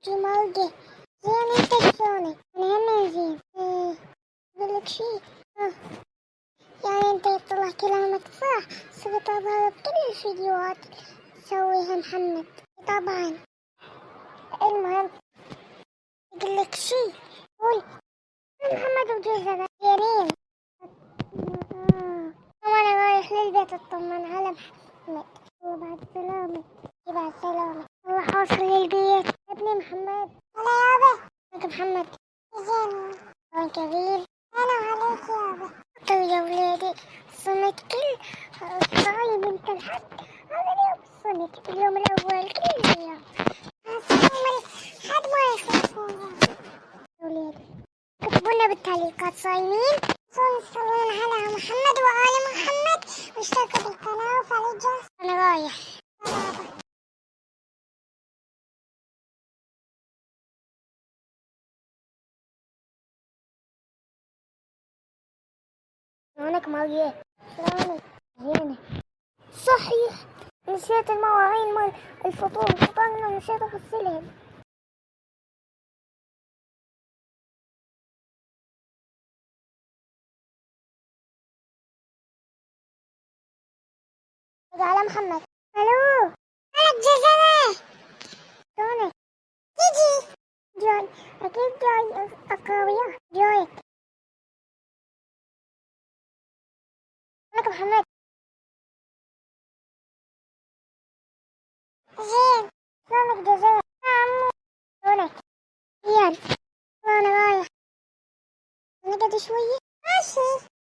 شي موجة زين. انت شلونك؟ انا هم زين. اقول لك شي. يعني انت يطلع كلامك صح، صرت اظهر بكل الفيديوهات سويها محمد. طبعا. المهم اقول لك شي. قول. محمد وجوزها زينين. وانا رايح للبيت اطمن على محمد. الله بعد سلامة. بعد سلامة. الله حاصل للبيت. ابني محمد. هلا يابا. ازيك محمد؟ زين. وين كبير؟ انا عليك يابا. طيب يا ولادي، صمت كل صايم انت الحد. هذا اليوم صمت اليوم الاول كل اليوم. صوم الحد ما يخلصون يا ولادي. اكتبوا لنا بالتعليقات صايمين. يصلون على محمد وآل محمد واشتركوا بالقناة وفعلوا الجرس. أنا رايح. شلونك مريم؟ شلونك؟ زينة. صحيح نسيت المواعين مال الفطور، فطرنا نسيت أغسلهم. على محمد. ألو. أنا جزمة. شلونك؟ تيجي. جاي. أكيد جاي أقاوية. جايك. شلونك محمد؟ زين. شلونك جزمة؟ عمو. شلونك؟ زين. أنا رايح نقعد شوية. ماشي.